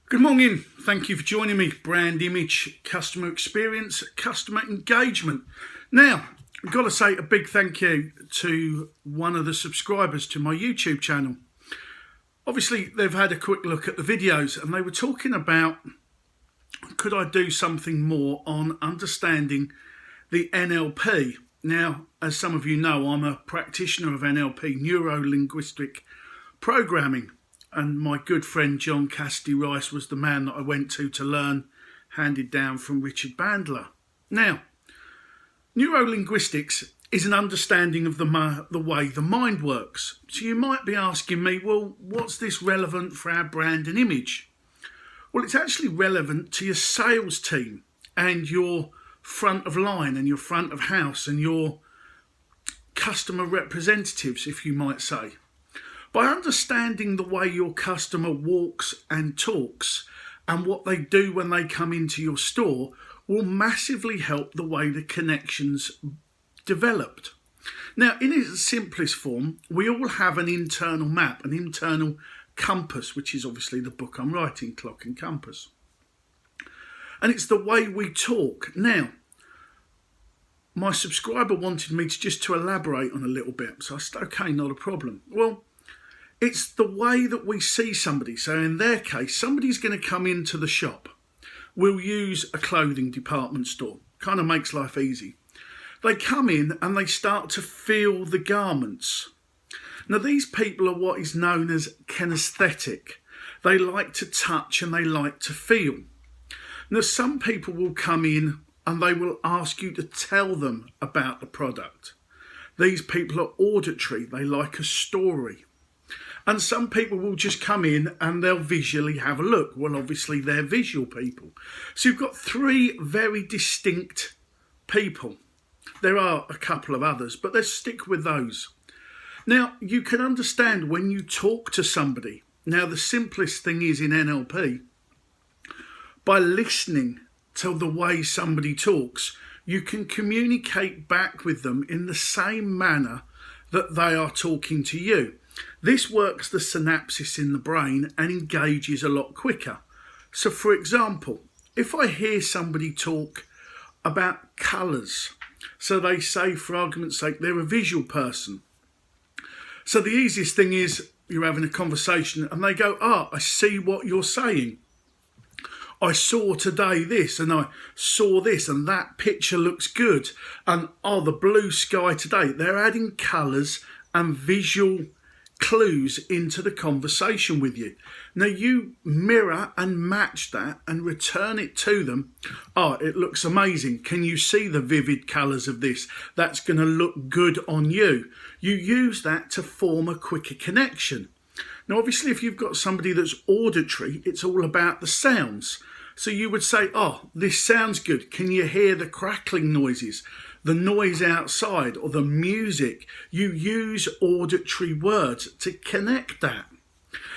Good morning. Thank you for joining me. Brand image, customer experience, customer engagement. Now, I've got to say a big thank you to one of the subscribers to my YouTube channel. Obviously, they've had a quick look at the videos and they were talking about, could I do something more on understanding the NLP? Now, as some of you know, I'm a practitioner of NLP, neuro-linguistic programming. And my good friend John Cassidy Rice was the man that I went to learn, handed down from Richard Bandler. Now, neurolinguistics is an understanding of the way the mind works. So you might be asking me, well, what's this relevant for our brand and image? Well, it's actually relevant to your sales team and your front of line and your front of house and your customer representatives, if you might say. By understanding the way your customer walks and talks and what they do when they come into your store will massively help the way the connections developed. Now, in its simplest form, we all have an internal map, an internal compass, which is obviously the book I'm writing, Clock and Compass. And it's the way we talk. Now, my subscriber wanted me to elaborate on a little bit. So I said, okay, not a problem. Well, it's the way that we see somebody. So in their case, somebody's going to come into the shop. We'll use a clothing department store. Kind of makes life easy. They come in and they start to feel the garments. Now, these people are what is known as kinesthetic. They like to touch and they like to feel. Now, some people will come in and they will ask you to tell them about the product. These people are auditory. They like a story. And some people will just come in and they'll visually have a look. Well, obviously, they're visual people. So you've got three very distinct people. There are a couple of others, but let's stick with those. Now, you can understand when you talk to somebody. Now, the simplest thing is in NLP, by listening to the way somebody talks, you can communicate back with them in the same manner that they are talking to you. This works the synapses in the brain and engages a lot quicker. So, for example, if I hear somebody talk about colours, so they say, for argument's sake, they're a visual person. So the easiest thing is you're having a conversation and they go, I see what you're saying. I saw today this and I saw this and that picture looks good. And the blue sky today. They're adding colours and visual clues into the conversation with you. Now you mirror and match that and return it to them. It looks amazing. Can you see the vivid colours of this? That's going to look good on you. You use that to form a quicker connection. Now, obviously, if you've got somebody that's auditory, it's all about the sounds. So you would say, this sounds good. Can you hear the crackling noises, the noise outside, or the music? You use auditory words to connect that.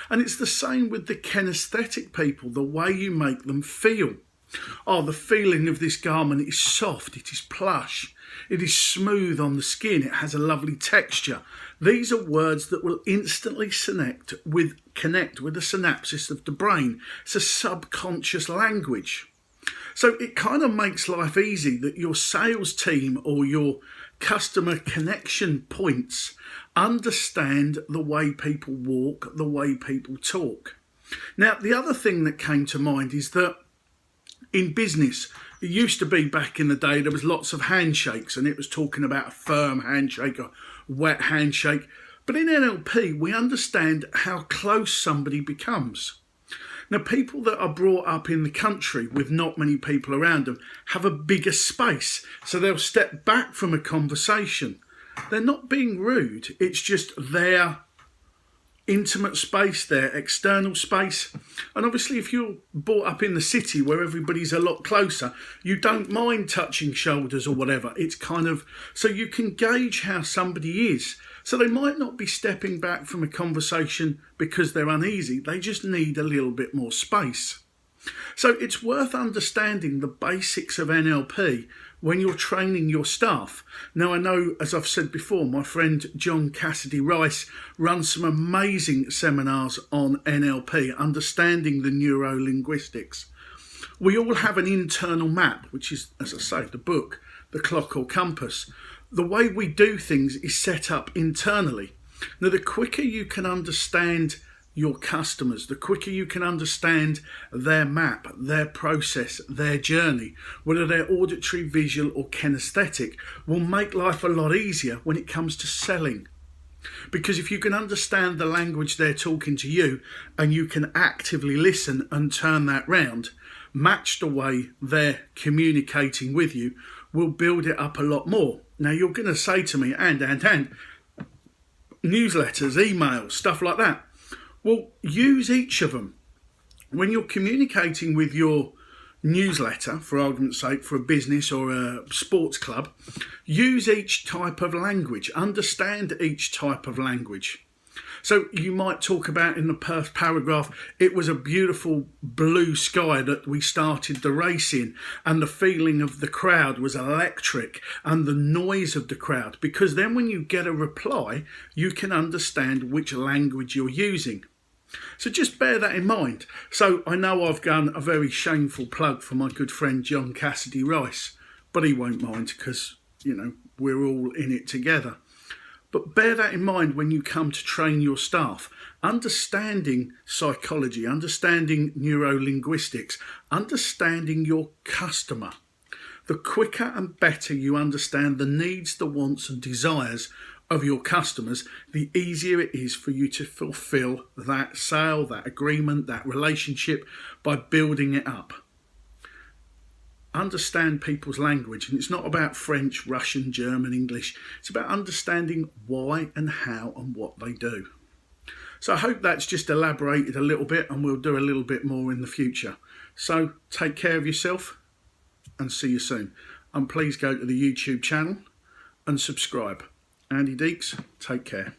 And it's the same with the kinesthetic people, the way you make them feel. The feeling of this garment is soft, it is plush, it is smooth on the skin, it has a lovely texture. These are words that will instantly connect with the synapses of the brain. It's a subconscious language. So it kind of makes life easy that your sales team or your customer connection points understand the way people walk, the way people talk. Now, the other thing that came to mind is that in business, it used to be back in the day, there was lots of handshakes and it was talking about a firm handshake, a wet handshake. But in NLP, we understand how close somebody becomes. Now, people that are brought up in the country with not many people around them have a bigger space. So they'll step back from a conversation. They're not being rude. It's just their intimate space, their external space. And obviously, if you're brought up in the city where everybody's a lot closer, you don't mind touching shoulders or whatever. It's kind of, so you can gauge how somebody is. So they might not be stepping back from a conversation because they're uneasy. They just need a little bit more space. So it's worth understanding the basics of NLP when you're training your staff. Now, I know, as I've said before, my friend John Cassidy Rice runs some amazing seminars on NLP, understanding the neuro-linguistics. We all have an internal map, which is, as I say, the book, the clock or compass. The way we do things is set up internally. Now, the quicker you can understand your customers, the quicker you can understand their map, their process, their journey, whether they're auditory, visual or kinesthetic, will make life a lot easier when it comes to selling. Because if you can understand the language they're talking to you and you can actively listen and turn that round, match the way they're communicating with you, will build it up a lot more. Now, you're going to say to me, and newsletters, emails, stuff like that. Well, use each of them. When you're communicating with your newsletter, for argument's sake, for a business or a sports club, use each type of language, understand each type of language. So you might talk about in the first paragraph, it was a beautiful blue sky that we started the race in, and the feeling of the crowd was electric, and the noise of the crowd, because then when you get a reply, you can understand which language you're using. So just bear that in mind. So I know I've done a very shameful plug for my good friend John Cassidy Rice, but he won't mind because, you know, we're all in it together. But bear that in mind when you come to train your staff. Understanding psychology, understanding neuro-linguistics, understanding your customer. The quicker and better you understand the needs, the wants and desires of your customers, the easier it is for you to fulfill that sale, that agreement, that relationship by building it up. Understand people's language, and it's not about French, Russian, German, English. It's about understanding why and how and what they do. So I hope that's just elaborated a little bit, and we'll do a little bit more in the future. So take care of yourself and see you soon. And please go to the YouTube channel and subscribe. Andy Deeks, take care.